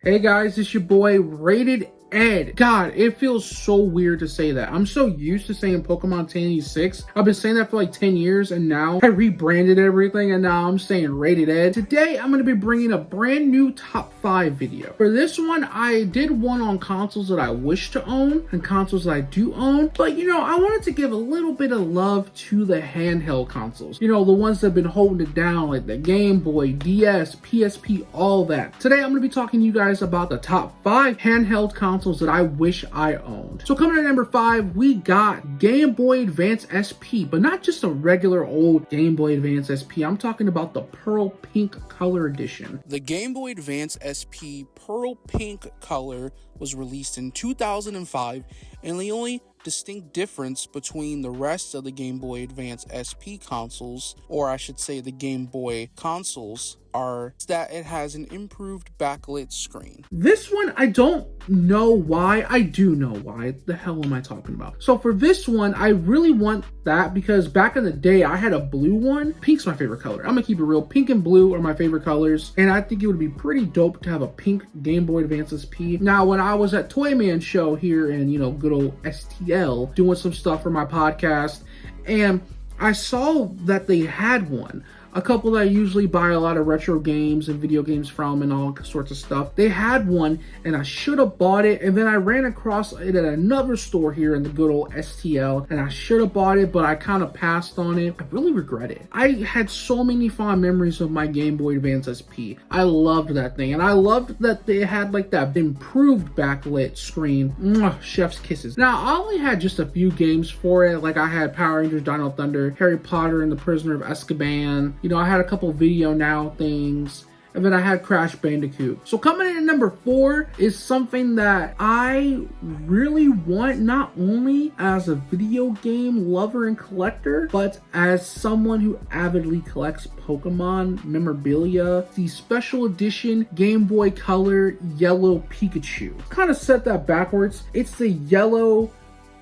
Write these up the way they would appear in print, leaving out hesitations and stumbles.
Hey guys, it's your boy Rated Ed. God, it feels so weird to say that. I'm so used to saying Pokemon 1086. I've been saying that for like 10 years and now I rebranded everything and now I'm saying Rated Ed. Today, I'm going to be bringing a brand new top 5 video. For this one, I did one on consoles that I wish to own and consoles that I do own. But I wanted to give a little bit of love to the handheld consoles. The ones that have been holding it down like the Game Boy, DS, PSP, all that. Today, I'm going to be talking to you guys about the top 5 handheld consoles that I wish I owned. So coming at number 5, we got Game Boy Advance SP, but not just a regular old Game Boy Advance SP. I'm talking about the Pearl Pink Color Edition. The Game Boy Advance SP Pearl Pink Color was released in 2005, and the only distinct difference between the rest of the Game Boy Advance SP consoles, or I should say the Game Boy consoles, are that it has an improved backlit screen. This one, I don't know why. I do know why. The hell am I talking about? So for this one, I really want that because back in the day, I had a blue one. Pink's my favorite color. I'm gonna keep it real. Pink and blue are my favorite colors, and I think it would be pretty dope to have a pink Game Boy Advance SP. Now, when I was at Toyman Show here in, good old STL, doing some stuff for my podcast, and I saw that they had one. A couple that I usually buy a lot of retro games and video games from and all sorts of stuff. They had one and I should have bought it, and then I ran across it at another store here in the good old STL and I should have bought it, but I kind of passed on it. I really regret it. I had so many fond memories of my Game Boy Advance SP. I loved that thing, and I loved that they had like that improved backlit screen. Mwah, chef's kisses. Now, I only had just a few games for it. Like I had Power Rangers Dino Thunder, Harry Potter and the Prisoner of Azkaban. I had a couple Video Now things, and then I had Crash Bandicoot. So coming in at number 4 is something that I really want, not only as a video game lover and collector, but as someone who avidly collects Pokemon memorabilia. The special edition Game Boy Color Yellow Pikachu. Kind of set that backwards. It's the yellow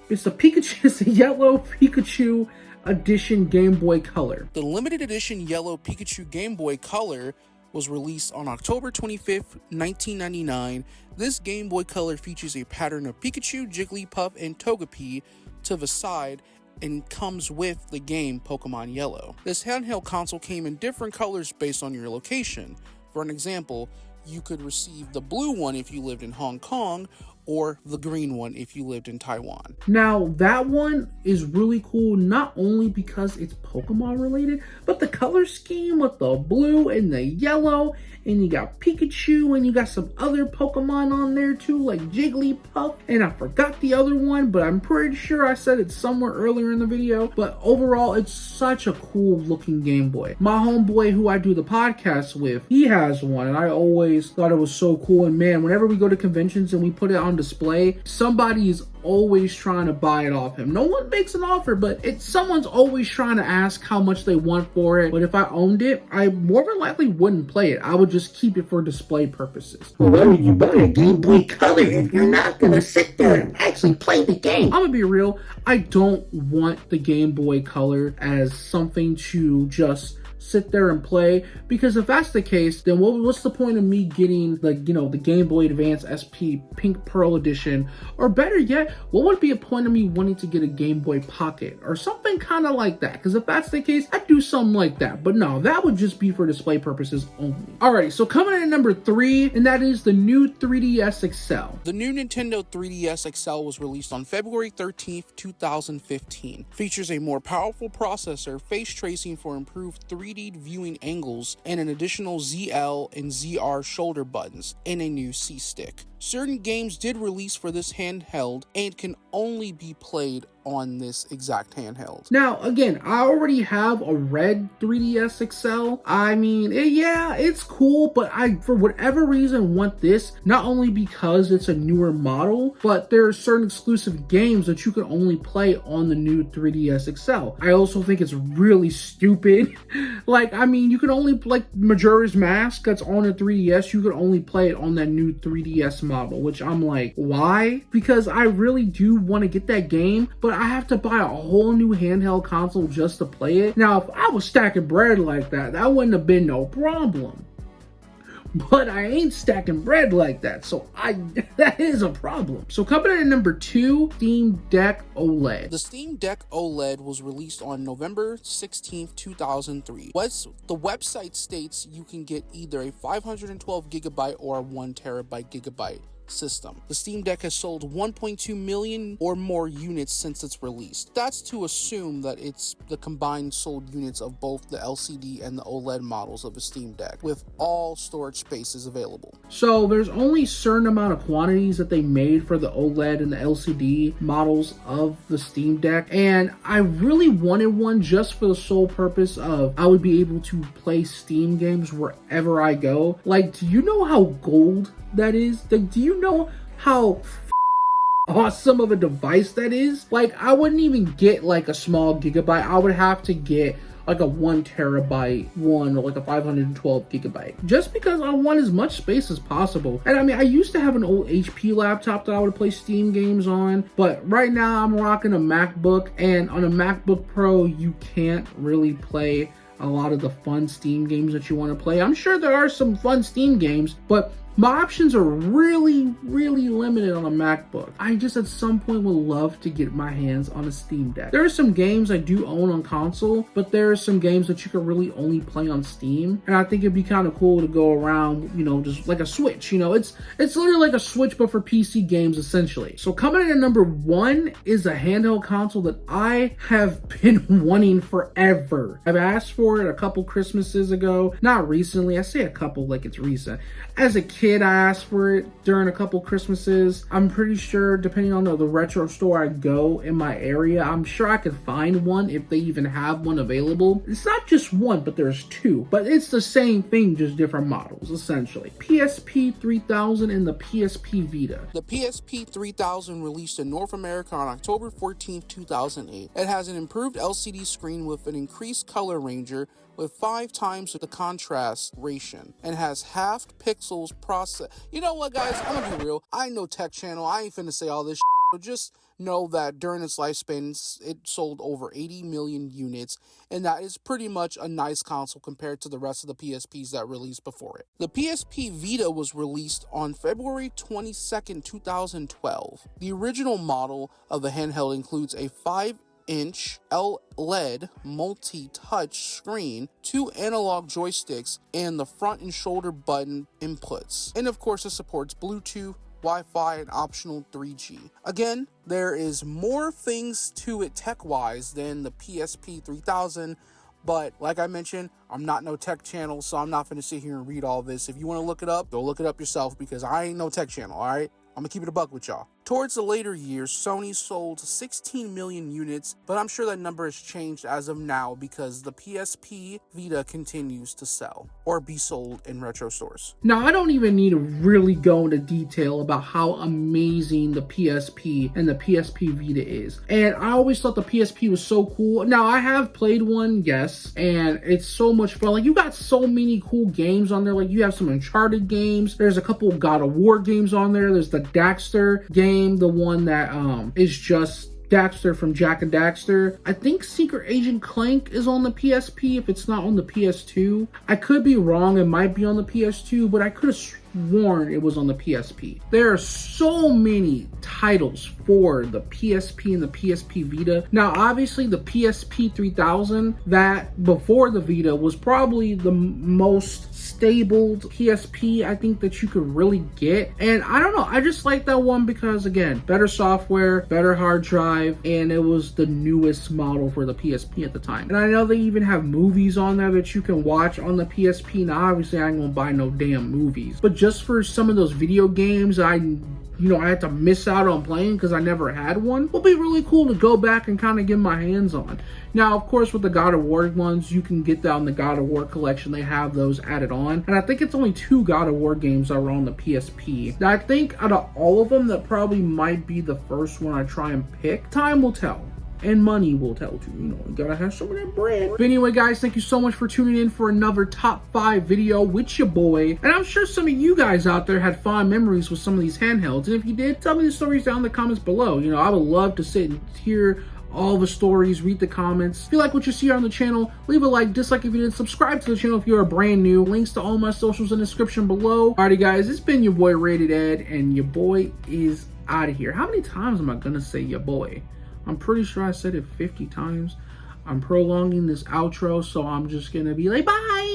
Pikachu edition Game Boy Color. The limited edition yellow Pikachu Game Boy Color was released on October 25th, 1999. This Game Boy Color features a pattern of Pikachu, Jigglypuff, and Togepi to the side and comes with the game Pokemon Yellow. This handheld console came in different colors based on your location. For an example, you could receive the blue one if you lived in Hong Kong, or the green one if you lived in Taiwan. Now, that one is really cool, not only because it's Pokemon related, but the color scheme with the blue and the yellow, and you got Pikachu, and you got some other Pokemon on there too, like Jigglypuff, and I forgot the other one, but I'm pretty sure I said it somewhere earlier in the video. But overall, it's such a cool looking Game Boy. My homeboy who I do the podcast with, he has one, and I always thought it was so cool. And man, whenever we go to conventions and we put it on display, somebody is always trying to buy it off him. No one makes an offer, but someone's always trying to ask how much they want for it. But if I owned it, I more than likely wouldn't play it. I would just keep it for display purposes. Well, why would you buy a Game Boy Color if you're not gonna sit there and actually play the game? I'm gonna be real, I don't want the Game Boy Color as something to just sit there and play, because if that's the case, then what's the point of me getting the Game Boy Advance SP Pink Pearl Edition? Or better yet, what would be a point of me wanting to get a Game Boy Pocket or something kind of like that? Because if that's the case, I'd do something like that. But no, that would just be for display purposes only. Alrighty, so coming in at number 3, and that is the new 3DS XL. The new Nintendo 3DS XL was released on February 13th, 2015. Features a more powerful processor, face tracing for improved 3D viewing angles, and an additional ZL and ZR shoulder buttons, and a new C-stick. Certain games did release for this handheld and can only be played on this exact handheld. Now, again, I already have a red 3DS XL. I mean, yeah, it's cool, but I, for whatever reason, want this, not only because it's a newer model, but there are certain exclusive games that you can only play on the new 3DS XL. I also think it's really stupid. Like, I mean, you can only, like, Majora's Mask that's on the 3DS, you can only play it on that new 3DS model, which I'm like, why? Because I really do want to get that game, but I have to buy a whole new handheld console just to play it. Now, if I was stacking bread like that, that wouldn't have been no problem. but I ain't stacking bread like that. So that is a problem. So coming in at number 2, Steam Deck OLED. The Steam Deck OLED was released on November 16th, 2003. The website states you can get either a 512 gigabyte or a 1 terabyte gigabyte system. The Steam Deck has sold 1.2 million or more units since its release. That's to assume that it's the combined sold units of both the LCD and the OLED models of the Steam Deck, with all storage spaces available. So there's only a certain amount of quantities that they made for the OLED and the LCD models of the Steam Deck, and I really wanted one just for the sole purpose of I would be able to play Steam games wherever I go. Like, do you know how gold that is? Like, do you know how awesome of a device that is? Like, I wouldn't even get like a small gigabyte. I would have to get like a 1 terabyte one or like a 512 gigabyte just because I want as much space as possible. And I mean, I used to have an old HP laptop that I would play Steam games on, but right now I'm rocking a MacBook, and on a MacBook Pro you can't really play a lot of the fun Steam games that you want to play. I'm sure there are some fun Steam games, but my options are really, really limited on a MacBook. I just at some point would love to get my hands on a Steam Deck. There are some games I do own on console, but there are some games that you can really only play on Steam. And I think it'd be kind of cool to go around, you know, just like a Switch. You know, it's literally like a Switch, but for PC games, essentially. So coming in at number 1 is a handheld console that I have been wanting forever. I've asked for it a couple Christmases ago. Not recently. I say a couple like it's recent. As a kid, I asked for it during a couple Christmases. I'm pretty sure, depending on the retro store I go in my area, I'm sure I could find one if they even have one available. It's not just one, but there's 2. But it's the same thing, just different models, essentially. PSP 3000 and the PSP Vita. The PSP 3000 released in North America on October 14th, 2008. It has an improved LCD screen with an increased color ranger with 5 times the contrast ration and has halved pixels process. You know what, guys? I'm gonna be real. I ain't no tech channel. I ain't finna say all this shit. So just know that during its lifespan, it sold over 80 million units, and that is pretty much a nice console compared to the rest of the PSPs that released before it. The PSP Vita was released on February 22nd, 2012. The original model of the handheld includes a 5-inch LED multi-touch screen, 2 analog joysticks, and the front and shoulder button inputs. And of course, it supports Bluetooth, Wi-Fi, and optional 3G. Again, there is more things to it tech-wise than the PSP 3000, but like I mentioned, I'm not no tech channel, so I'm not going to sit here and read all this. If you want to look it up, go look it up yourself, because I ain't no tech channel, all right? I'm gonna keep it a buck with y'all. Towards the later years, Sony sold 16 million units, but I'm sure that number has changed as of now because the PSP Vita continues to sell or be sold in retro stores. Now, I don't even need to really go into detail about how amazing the PSP and the PSP Vita is. And I always thought the PSP was so cool. Now, I have played one, yes, and it's so much fun. Like, you got so many cool games on there. Like, you have some Uncharted games. There's a couple God of War games on there. There's the Daxter game, the one that is just Daxter from Jak and Daxter. I think Secret Agent Clank is on the PSP if it's not on the PS2. I could be wrong, it might be on the PS2, but I could have sworn it was on the PSP. There are so many titles for the PSP and the PSP Vita. Now, obviously, the PSP 3000, that before the Vita, was probably the most stable PSP I think that you could really get. And I don't know, I just like that one because, again, better software, better hard drive, and it was the newest model for the PSP at the time. And I know they even have movies on there that you can watch on the PSP. Now, obviously, I ain't gonna buy no damn movies, but just for some of those video games I had to miss out on playing because I never had one, will be really cool to go back and kind of get my hands on. Now, of course, with the God of War ones, you can get that on the God of War collection. They have those added on. And I think it's only 2 God of War games that were on the PSP. Now, I think out of all of them, that probably might be the first one I try and pick. Time will tell. And money will tell too. You know, you gotta have some of that bread. But anyway, guys, thank you so much for tuning in for another top 5 video with your boy. And I'm sure some of you guys out there had fond memories with some of these handhelds. And if you did, tell me the stories down in the comments below. You know, I would love to sit and hear all the stories, read the comments. If you like what you see on the channel, leave a like, dislike if you didn't, subscribe to the channel if you are brand new. Links to all my socials in the description below. Alrighty guys, it's been your boy Rated Ed, and your boy is out of here. How many times am I gonna say your boy? I'm pretty sure I said it 50 times. I'm prolonging this outro, so I'm just gonna be like, bye!